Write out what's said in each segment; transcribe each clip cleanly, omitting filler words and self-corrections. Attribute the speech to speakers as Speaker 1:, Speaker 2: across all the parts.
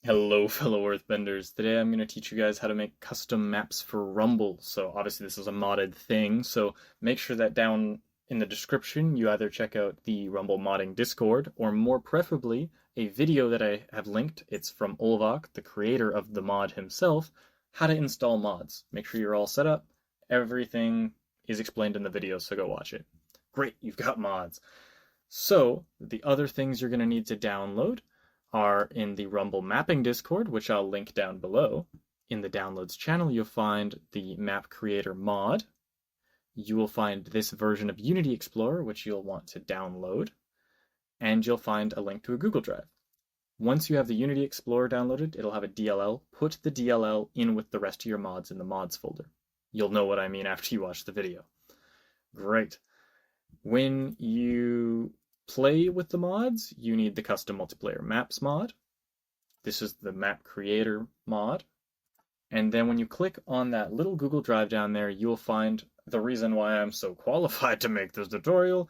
Speaker 1: Hello, fellow Earthbenders. Today I'm going to teach you guys how to make custom maps for Rumble. So obviously this is a modded thing, so make sure that down in the description you either check out the Rumble modding Discord, or more preferably, a video that I have linked. It's from Ulvak, the creator of the mod himself, how to install mods. Make sure you're all set up. Everything is explained in the video, so go watch it. Great, you've got mods. So the other things you're going to need to download are in the Rumble mapping Discord, which I'll link down below. In the downloads channel, you'll find the map creator mod. You will find this version of Unity Explorer, which you'll want to download. And you'll find a link to a Google Drive. Once you have the Unity Explorer downloaded, it'll have a DLL. Put the DLL in with the rest of your mods in the mods folder. You'll know what I mean after you watch the video. Great. When you play with the mods, you need the CustomMultiplayerMaps mod. This is the map creator mod. And then when you click on that little Google Drive down there, you'll find the reason why I'm so qualified to make this tutorial.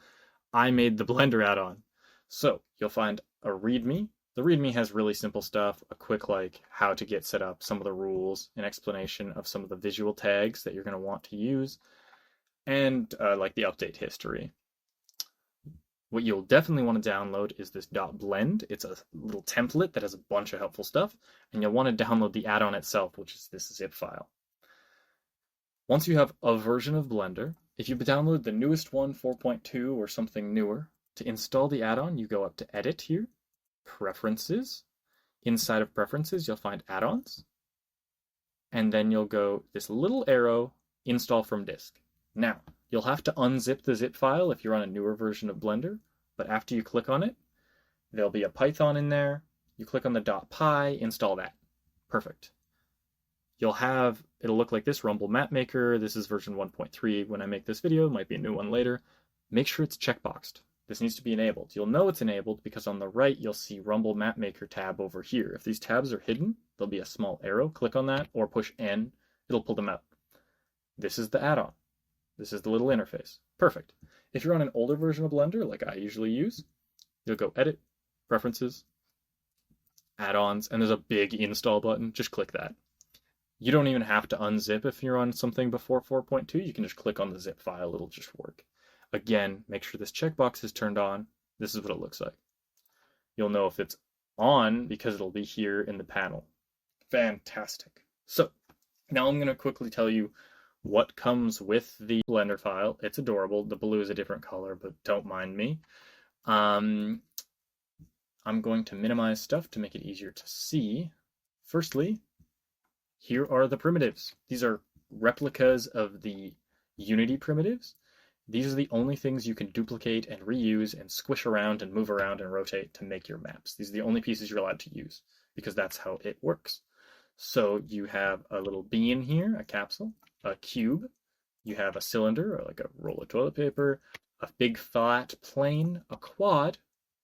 Speaker 1: I made the Blender add-on. So you'll find a README. The README has really simple stuff, a quick how to get set up, some of the rules, an explanation of some of the visual tags that you're going to want to use, and the update history. What you'll definitely want to download is this .blend. It's a little template that has a bunch of helpful stuff, and you'll want to download the add-on itself, which is this zip file. Once you have a version of Blender, if you download the newest one, 4.2 or something newer, to install the add-on, you go up to Edit here, Preferences. Inside of Preferences, you'll find Add-ons, and then you'll go this little arrow, Install from Disk. Now, you'll have to unzip the zip file if you're on a newer version of Blender, but after you click on it, there'll be a Python in there. You click on the .py, install that. Perfect. It'll look like this, Rumble Map Maker. This is version 1.3 when I make this video. It might be a new one later. Make sure it's checkboxed. This needs to be enabled. You'll know it's enabled because on the right, you'll see Rumble Map Maker tab over here. If these tabs are hidden, there'll be a small arrow. Click on that or push N. It'll pull them out. This is the add-on. This is the little interface. Perfect. If you're on an older version of Blender, like I usually use, you'll go Edit, Preferences, Add-ons, and there's a big install button. Just click that. You don't even have to unzip if you're on something before 4.2. You can just click on the zip file. It'll just work. Again, make sure this checkbox is turned on. This is what it looks like. You'll know if it's on because it'll be here in the panel. Fantastic. So now I'm going to quickly tell you what comes with the Blender file. It's adorable. The blue is a different color, but don't mind me. I'm going to minimize stuff to make it easier to see. Firstly, here are the primitives. These are replicas of the Unity primitives. These are the only things you can duplicate and reuse and squish around and move around and rotate to make your maps. These are the only pieces you're allowed to use because that's how it works. So you have a little bean here, a capsule, a cube, you have a cylinder, or like a roll of toilet paper, a big flat plane, a quad,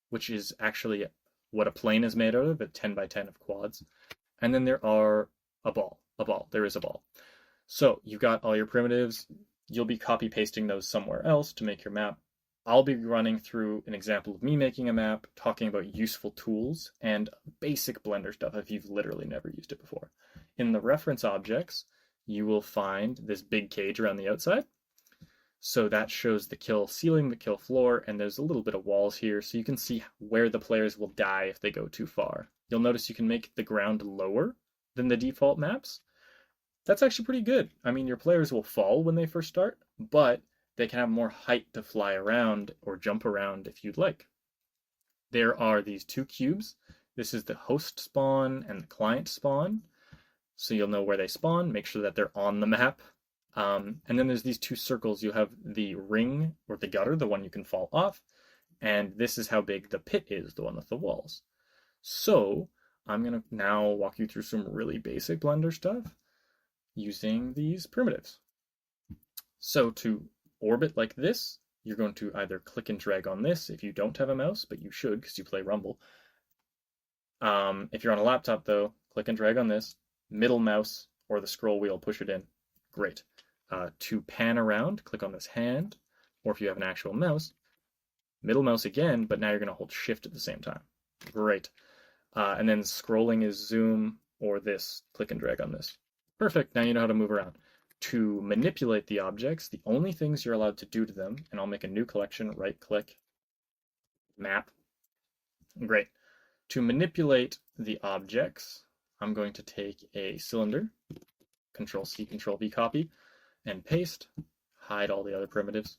Speaker 1: which is actually what a plane is made out of, a 10 by 10 of quads, and then there are there is a ball. So you've got all your primitives. You'll be copy pasting those somewhere else to make your map. I'll be running through an example of me making a map, talking about useful tools and basic Blender stuff if you've literally never used it before. In the reference objects, you will find this big cage around the outside. So that shows the kill ceiling, the kill floor, and there's a little bit of walls here so you can see where the players will die if they go too far. You'll notice you can make the ground lower than the default maps. That's actually pretty good. I mean, your players will fall when they first start, but they can have more height to fly around or jump around if you'd like. There are these two cubes. This is the host spawn and the client spawn. So you'll know where they spawn, make sure that they're on the map. And then there's these two circles. You have the ring or the gutter, the one you can fall off. And this is how big the pit is, the one with the walls. So I'm going to now walk you through some really basic Blender stuff using these primitives. So to orbit like this, you're going to either click and drag on this if you don't have a mouse, but you should because you play Rumble. If you're on a laptop though, click and drag on this, middle mouse or the scroll wheel, push it in. Great. To pan around, click on this hand, or if you have an actual mouse, middle mouse again, but now you're going to hold shift at the same time. Great. And then scrolling is zoom, or this, click and drag on this. Perfect, now you know how to move around. To manipulate the objects, the only things you're allowed to do to them, and I'll make a new collection, right click, map. Great. To manipulate the objects, I'm going to take a cylinder, Control C, Control V, copy, and paste, hide all the other primitives.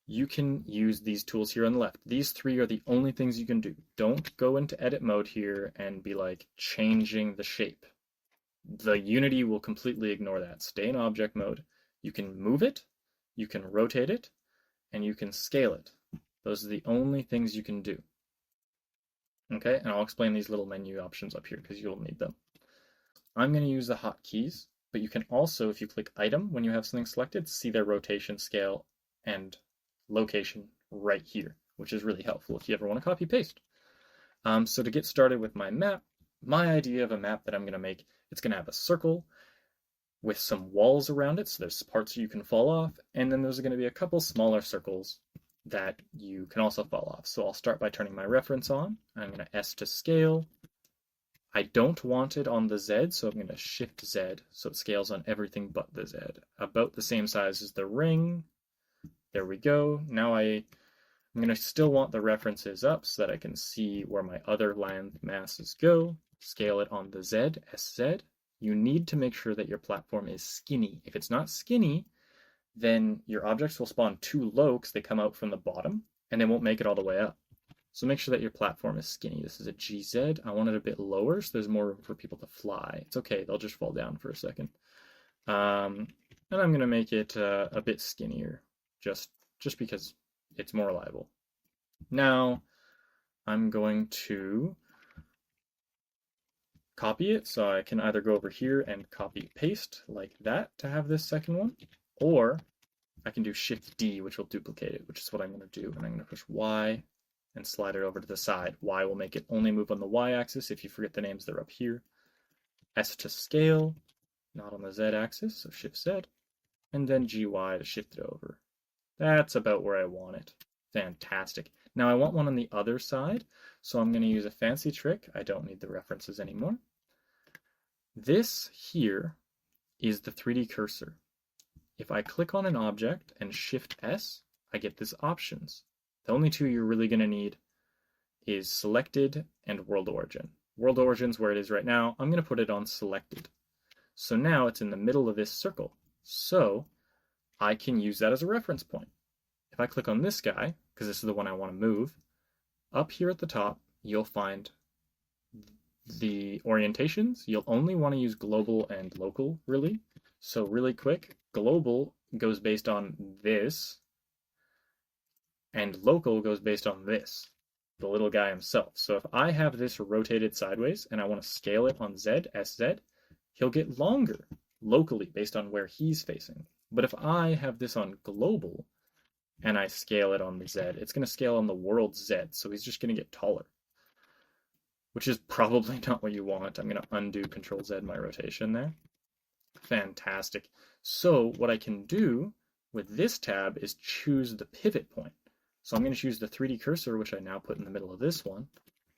Speaker 1: You can use these tools here on the left. These three are the only things you can do. Don't go into edit mode here and be like changing the shape. The Unity will completely ignore that. Stay in object mode. You can move it, you can rotate it, and you can scale it. Those are the only things you can do. Okay, and I'll explain these little menu options up here because you'll need them. I'm going to use the hotkeys, but you can also, if you click item when you have something selected, see their rotation, scale, and location right here, which is really helpful if you ever want to copy paste. So to get started with my map, my idea of a map that I'm going to make, it's going to have a circle with some walls around it, so there's parts you can fall off, and then there's going to be a couple smaller circles that you can also fall off. So I'll start by turning my reference on. I'm going to S to scale. I don't want it on the Z, so I'm going to Shift Z, so it scales on everything but the Z. About the same size as the ring. There we go. Now I'm going to still want the references up so that I can see where my other land masses go. Scale it on the Z, SZ. You need to make sure that your platform is skinny. If it's not skinny, then your objects will spawn too low because they come out from the bottom and they won't make it all the way up. So make sure that your platform is skinny. This is a GZ. I want it a bit lower so there's more room for people to fly. It's okay, they'll just fall down for a second. And I'm going to make it a bit skinnier just because it's more reliable. Now I'm going to copy it, so I can either go over here and copy paste like that to have this second one, or I can do Shift D, which will duplicate it, which is what I'm going to do. And I'm going to push Y and slide it over to the side. Y will make it only move on the Y axis. If you forget the names, they're up here. S to scale, not on the Z axis, so Shift Z, and then GY to shift it over. That's about where I want it. Fantastic. Now I want one on the other side, so I'm going to use a fancy trick. I don't need the references anymore. This here is the 3D cursor. If I click on an object and Shift S, I get this options. The only two you're really going to need is selected and world origin. World origin's where it is right now. I'm going to put it on selected. So now it's in the middle of this circle. So I can use that as a reference point. If I click on this guy, because this is the one I want to move, up here at the top, you'll find the orientations. You'll only want to use global and local, really. So really quick, global goes based on this, and local goes based on this, the little guy himself. So if I have this rotated sideways and I want to scale it on Z, SZ, he'll get longer locally based on where he's facing. But if I have this on global and I scale it on the Z, it's going to scale on the world Z, so he's just going to get taller, which is probably not what you want. I'm going to undo Control Z my rotation there. Fantastic. So what I can do with this tab is choose the pivot point. So I'm going to choose the 3D cursor, which I now put in the middle of this one.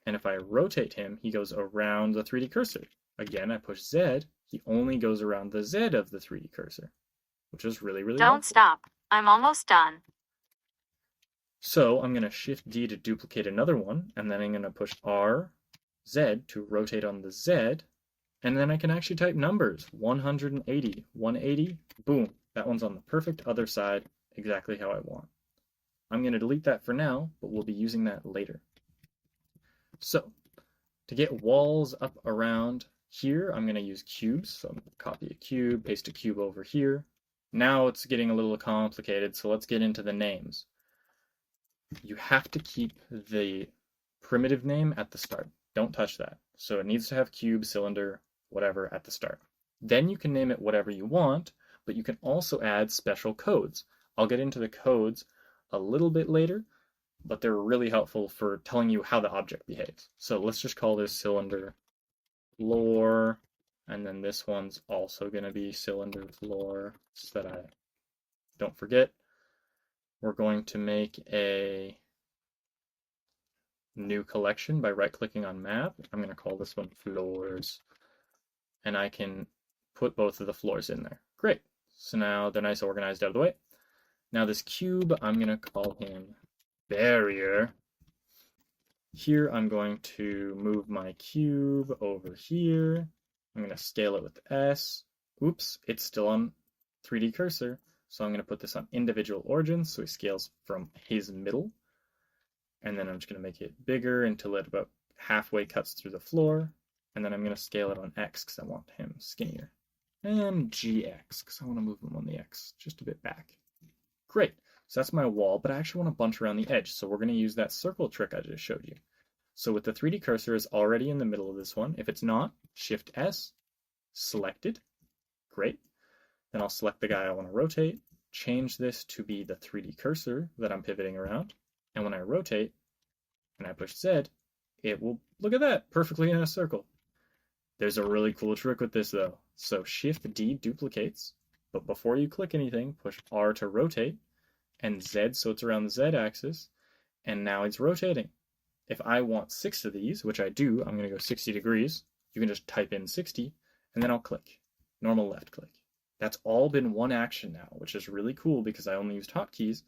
Speaker 1: And if I rotate him, he goes around the 3D cursor. Again, I push Z, he only goes around the Z of the 3D cursor, which is really, really helpful.
Speaker 2: Don't stop. I'm almost done.
Speaker 1: So I'm going to Shift D to duplicate another one, and then I'm going to push R, Z to rotate on the Z, and then I can actually type numbers, 180, 180, boom. That one's on the perfect other side, exactly how I want. I'm going to delete that for now, but we'll be using that later. So, to get walls up around here, I'm going to use cubes. So I'm going to copy a cube, paste a cube over here. Now it's getting a little complicated, so let's get into the names. You have to keep the primitive name at the start. Don't touch that. So it needs to have cube, cylinder, whatever at the start. Then you can name it whatever you want, but you can also add special codes. I'll get into the codes a little bit later, but they're really helpful for telling you how the object behaves. So let's just call this cylinder floor, and then this one's also going to be cylinder floor so that I don't forget. We're going to make a new collection by right-clicking on map. I'm going to call this one floors. And I can put both of the floors in there. Great. So now they're nice organized out of the way. Now this cube, I'm going to call him barrier. Here I'm going to move my cube over here. I'm going to scale it with S. Oops, it's still on 3D cursor. So I'm going to put this on individual origins so he scales from his middle. And then I'm just going to make it bigger until it about halfway cuts through the floor. And then I'm going to scale it on X because I want him skinnier. And GX because I want to move him on the X just a bit back. Great. So that's my wall, but I actually want to bunch around the edge. So we're going to use that circle trick I just showed you. So with the 3D cursor is already in the middle of this one. If it's not, Shift S, selected. Great. Then I'll select the guy I want to rotate, change this to be the 3D cursor that I'm pivoting around. And when I rotate and I push Z, it will, look at that, perfectly in a circle. There's a really cool trick with this though. So Shift D duplicates, but before you click anything, push R to rotate, and Z so it's around the Z axis, and now it's rotating. If I want 6 of these, which I do, I'm going to go 60 degrees. You can just type in 60, and then I'll click. Normal left click. That's all been one action now, which is really cool because I only used hotkeys.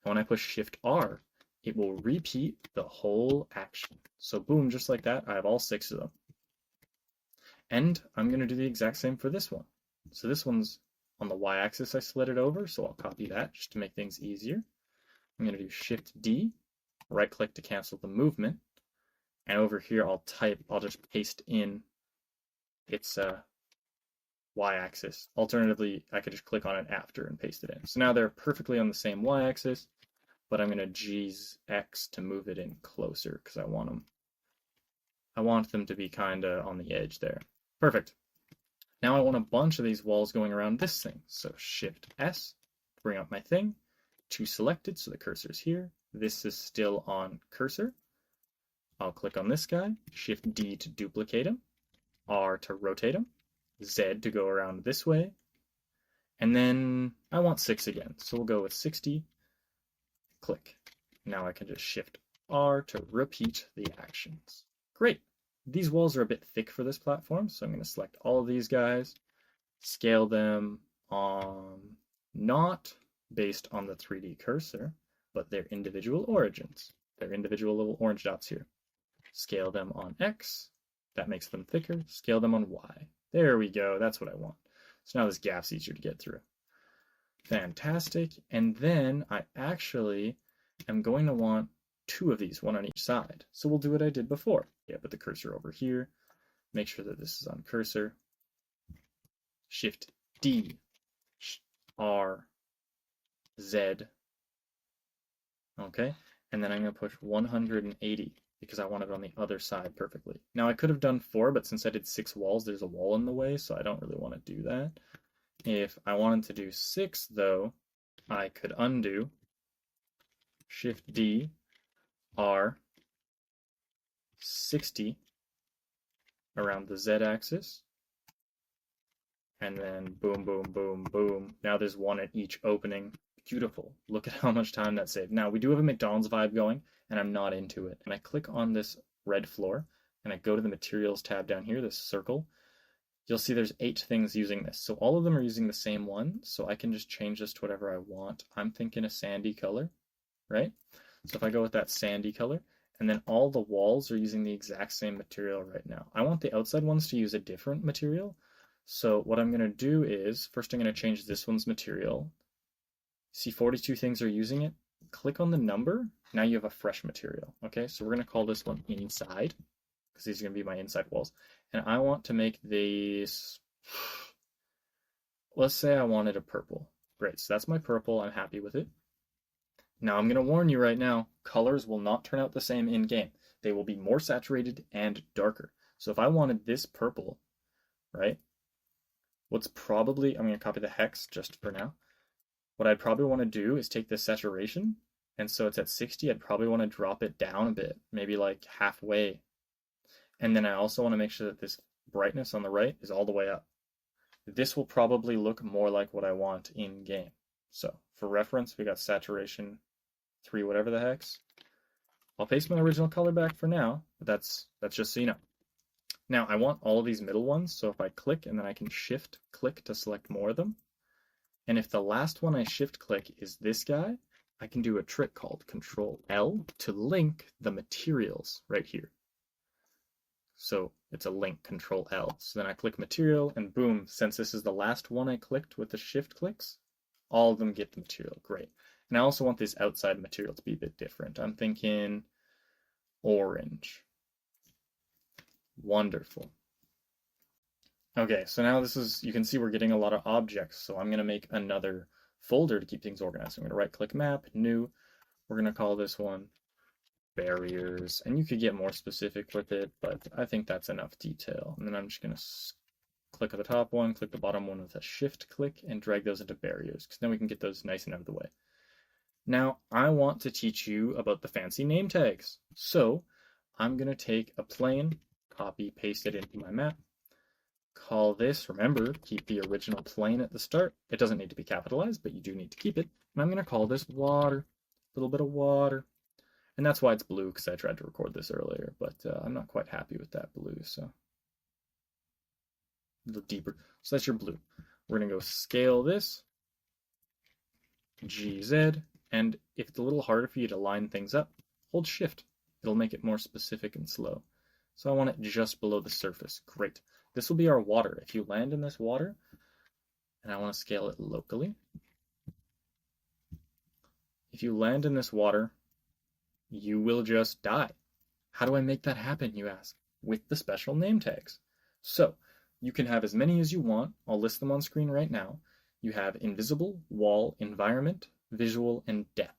Speaker 1: And when I push Shift R, it will repeat the whole action. So boom, just like that, I have all 6 of them. And I'm going to do the exact same for this one. So this one's on the y-axis I slid it over, so I'll copy that just to make things easier. I'm going to do Shift D, right click to cancel the movement, and over here I'll just paste in its y-axis. Alternatively, I could just click on it after and paste it in. So now they're perfectly on the same y-axis, but I'm going to G's X to move it in closer because I want them to be kind of on the edge there. Perfect. Now I want a bunch of these walls going around this thing. So Shift S, bring up my thing, 2 selected, so the cursor's here. This is still on cursor. I'll click on this guy, Shift D to duplicate him, R to rotate him, Z to go around this way, and then I want 6 again, so we'll go with 60, click. Now I can just Shift R to repeat the actions. Great. These walls are a bit thick for this platform, so I'm going to select all of these guys, scale them on not based on the 3D cursor, but their individual origins. Their individual little orange dots here. Scale them on X, that makes them thicker. Scale them on Y. There we go, that's what I want. So now this gap's easier to get through. Fantastic, and then I actually am going to want 2 of these, one on each side. So we'll do what I did before. Yeah, put the cursor over here. Make sure that this is on cursor. Shift D, R, Z. Okay, and then I'm going to push 180 because I want it on the other side perfectly. Now I could have done 4, but since I did 6 walls, there's a wall in the way, so I don't really want to do that. If I wanted to do 6, though, I could undo, Shift D, R, 60 around the Z axis, and then boom, boom, boom, boom. Now there's 1 at each opening. Beautiful. Look at how much time that saved. Now we do have a McDonald's vibe going, and I'm not into it. And I click on this red floor, and I go to the materials tab down here, this circle. You'll see there's 8 things using this. So all of them are using the same one, so I can just change this to whatever I want. I'm thinking a sandy color, right? So if I go with that sandy color, and then all the walls are using the exact same material right now. I want the outside ones to use a different material. So what I'm going to do is, first I'm going to change this one's material. See 42 things are using it. Click on the number. Now you have a fresh material. Okay, so we're going to call this one inside, because these are going to be my inside walls. And I want to make these, let's say I wanted a purple. Great, so that's my purple. I'm happy with it. Now I'm going to warn you right now, colors will not turn out the same in game. They will be more saturated and darker. So if I wanted this purple, right, I'm going to copy the hex just for now. What I'd probably want to do is take this saturation, and so it's at 60, I'd probably want to drop it down a bit, maybe like halfway. And then I also want to make sure that this brightness on the right is all the way up. This will probably look more like what I want in game. So for reference, we got saturation 3 whatever the hex. I'll paste my original color back for now, but that's just so you know. Now I want all of these middle ones, so if I click and then I can shift click to select more of them. And if the last one I shift click is this guy, I can do a trick called Control L to link the materials right here. So it's a link, Control L. So then I click material and boom, since this is the last one I clicked with the shift clicks, all of them get the material. Great. And I also want this outside material to be a bit different. I'm thinking orange. Wonderful. Okay, so now this is, you can see we're getting a lot of objects. So I'm going to make another folder to keep things organized. I'm going to right click map, new. We're going to call this one barriers. And you could get more specific with it, but I think that's enough detail. And then I'm just going to click on the top one, click the bottom one with a shift click, and drag those into barriers, because then we can get those nice and out of the way. Now, I want to teach you about the fancy name tags. So I'm going to take a plane, copy, paste it into my map, call this, remember, keep the original plane at the start. It doesn't need to be capitalized, but you do need to keep it. And I'm going to call this water, a little bit of water. And that's why it's blue, because I tried to record this earlier, but I'm not quite happy with that blue, so a little deeper. So that's your blue. We're going to go scale this, GZ, and if it's a little harder for you to line things up, hold shift. It'll make it more specific and slow. So I want it just below the surface. Great. This will be our water. If you land in this water, and I want to scale it locally, if you land in this water, you will just die. How do I make that happen, you ask? With the special name tags. So you can have as many as you want. I'll list them on screen right now. You have invisible, wall, environment, visual, and depth.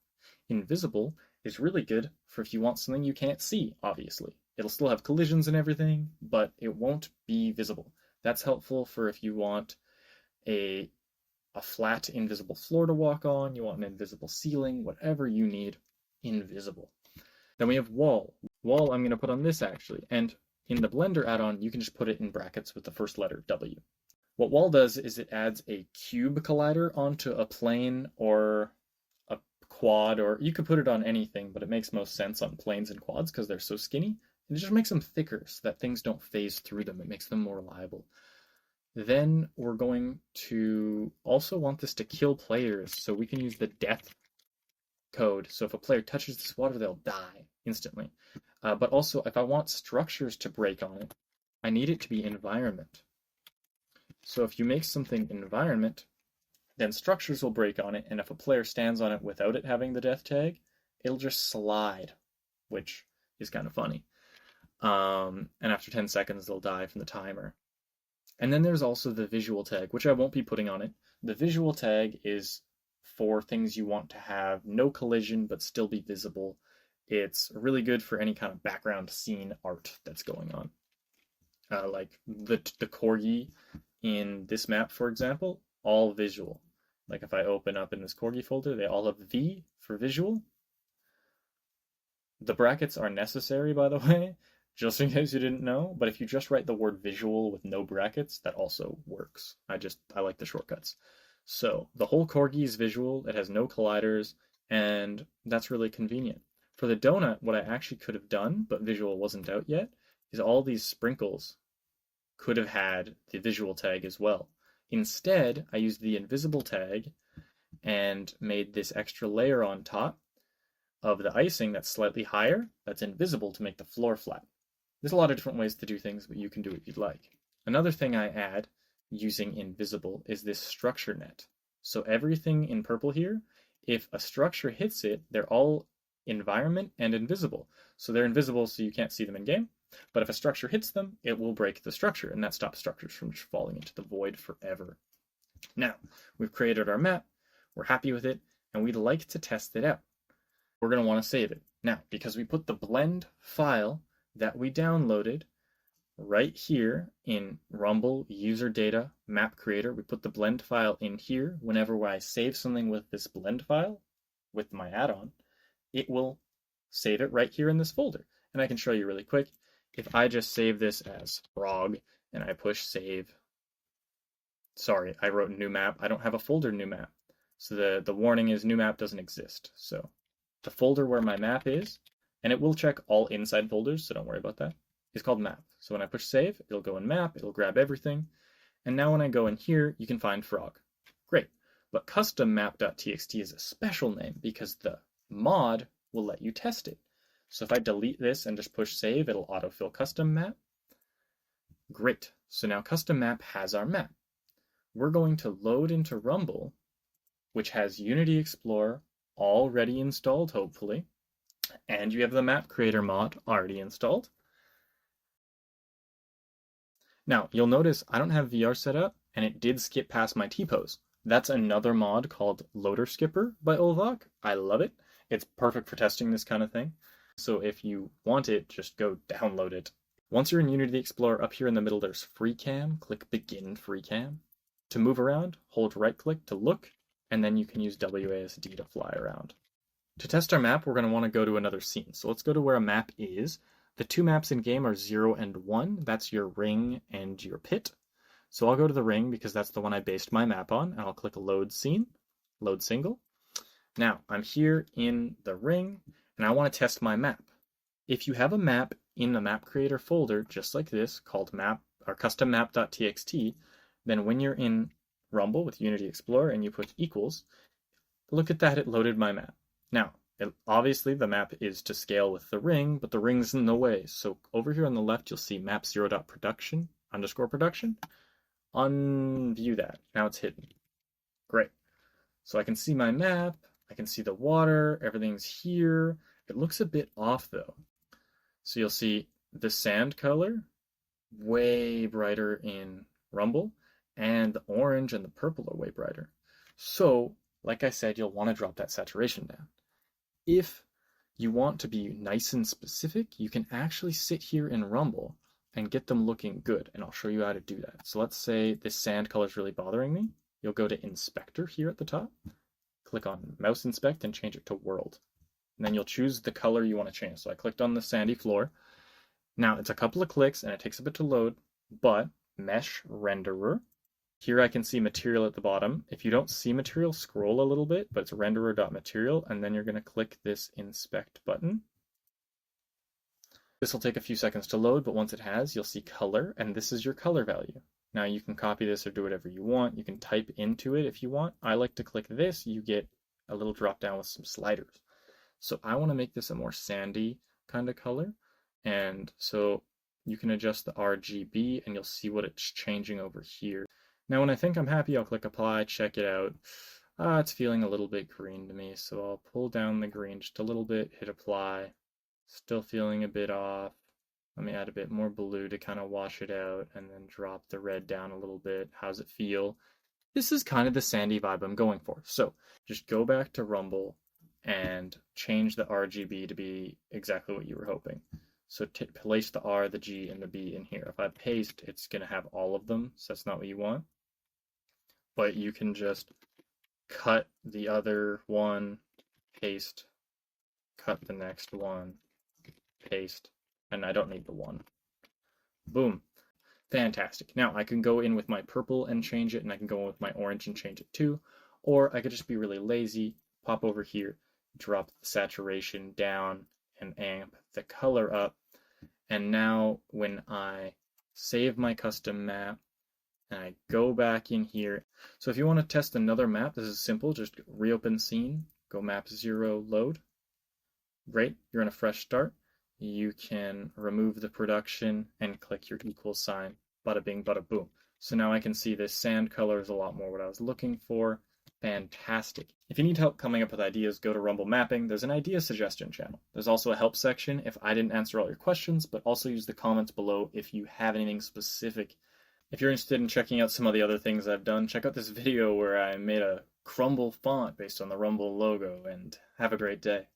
Speaker 1: Invisible is really good for if you want something you can't see, obviously. It'll still have collisions and everything, but it won't be visible. That's helpful for if you want a flat invisible floor to walk on, you want an invisible ceiling, whatever you need, invisible. Then we have wall. Wall I'm going to put on this actually, and in the Blender add-on you can just put it in brackets with the first letter W. What wall does is it adds a cube collider onto a plane or a quad, or you could put it on anything, but it makes most sense on planes and quads because they're so skinny. And it just makes them thicker so that things don't phase through them. It makes them more reliable. Then we're going to also want this to kill players, so we can use the death code. So if a player touches this water, they'll die instantly. But also, if I want structures to break on it, I need it to be environment. So if you make something environment, then structures will break on it, and if a player stands on it without it having the death tag, it'll just slide, which is kind of funny. And after 10 seconds, they'll die from the timer. And then there's also the visual tag, which I won't be putting on it. The visual tag is for things you want to have no collision but still be visible. It's really good for any kind of background scene art that's going on. Like the corgi in this map, for example, all visual. Like if I open up in this corgi folder, they all have V for visual. The brackets are necessary, by the way, just in case you didn't know, but if you just write the word visual with no brackets, that also works. I like the shortcuts. So the whole corgi is visual, it has no colliders, and that's really convenient. For the donut, what I actually could have done, but visual wasn't out yet, is all these sprinkles could have had the visual tag as well. Instead, I used the invisible tag and made this extra layer on top of the icing that's slightly higher, that's invisible to make the floor flat. There's a lot of different ways to do things, but you can do what you'd like. Another thing I add using invisible is this structure net. So everything in purple here, if a structure hits it, they're all environment and invisible. So they're invisible so you can't see them in game, but if a structure hits them, it will break the structure, and that stops structures from just falling into the void forever. Now, we've created our map, we're happy with it, and we'd like to test it out. We're going to want to save it. Now, because we put the blend file that we downloaded right here in Rumble User Data Map Creator, we put the blend file in here. Whenever I save something with this blend file, with my add-on, it will save it right here in this folder. And I can show you really quick. If I just save this as frog and I push save, sorry, I wrote new map. I don't have a folder new map. So the warning is new map doesn't exist. So the folder where my map is, and it will check all inside folders, so don't worry about that, is called map. So when I push save, it'll go in map, it'll grab everything, and now when I go in here, you can find frog. Great. But CustomMap.txt is a special name because the mod will let you test it. So if I delete this and just push save, it'll autofill custom map. Great. So now custom map has our map. We're going to load into Rumble, which has Unity Explorer already installed, hopefully, and you have the map creator mod already installed. Now, you'll notice I don't have VR set up, and it did skip past my T-pose. That's another mod called Loader Skipper by Ulvak. I love it. It's perfect for testing this kind of thing. So if you want it, just go download it. Once you're in Unity Explorer, up here in the middle there's FreeCam. Click Begin FreeCam. To move around, hold right-click to look, and then you can use WASD to fly around. To test our map, we're going to want to go to another scene. So let's go to where a map is. The two maps in game are 0 and 1. That's your ring and your pit. So I'll go to the ring because that's the one I based my map on, and I'll click Load Scene, Load Single. Now, I'm here in the ring, and I want to test my map. If you have a map in the map creator folder, just like this, called map or CustomMap.txt, then when you're in Rumble with Unity Explorer and you put equals, look at that, it loaded my map. Now, obviously the map is to scale with the ring, but the ring's in the way. So over here on the left, you'll see map0.production _production. Unview that. Now it's hidden. Great. So I can see my map, I can see the water, everything's here. It looks a bit off though. So you'll see the sand color, way brighter in Rumble, and the orange and the purple are way brighter. So, like I said, you'll want to drop that saturation down. If you want to be nice and specific, you can actually sit here in Rumble and get them looking good, and I'll show you how to do that. So let's say this sand color is really bothering me. You'll go to Inspector here at the top, click on Mouse Inspect and change it to World. And then you'll choose the color you want to change. So I clicked on the sandy floor. Now it's a couple of clicks and it takes a bit to load, but Mesh Renderer. Here I can see material at the bottom. If you don't see material, scroll a little bit, but it's renderer.material, and then you're going to click this Inspect button. This will take a few seconds to load, but once it has, you'll see color, and this is your color value. Now you can copy this or do whatever you want. You can type into it if you want. I like to click this. You get a little drop down with some sliders. So I want to make this a more sandy kind of color, and so you can adjust the RGB and you'll see what it's changing over here. Now when I think I'm happy, I'll click apply, check it out. It's feeling a little bit green to me, so I'll pull down the green just a little bit, hit apply. Still feeling a bit off. Let me add a bit more blue to kind of wash it out, and then drop the red down a little bit. How's it feel? This is kind of the sandy vibe I'm going for. So just go back to Rumble and change the RGB to be exactly what you were hoping. So place the R, the G, and the B in here. If I paste, it's going to have all of them, so that's not what you want. But you can just cut the other one, paste, cut the next one, paste, and I don't need the one. Boom. Fantastic. Now I can go in with my purple and change it, and I can go in with my orange and change it too. Or I could just be really lazy, pop over here, drop the saturation down, and amp the color up. And now when I save my custom map, and I go back in here. So if you want to test another map, this is simple. Just reopen scene, go map 0, load. Great, you're in a fresh start. You can remove the production and click your equal sign. Bada bing, bada boom. So now I can see this sand color is a lot more what I was looking for. Fantastic. If you need help coming up with ideas, go to Rumble Mapping. There's an idea suggestion channel. There's also a help section if I didn't answer all your questions, but also use the comments below if you have anything specific. If you're interested in checking out some of the other things I've done, check out this video where I made a crumble font based on the Rumble logo, and have a great day.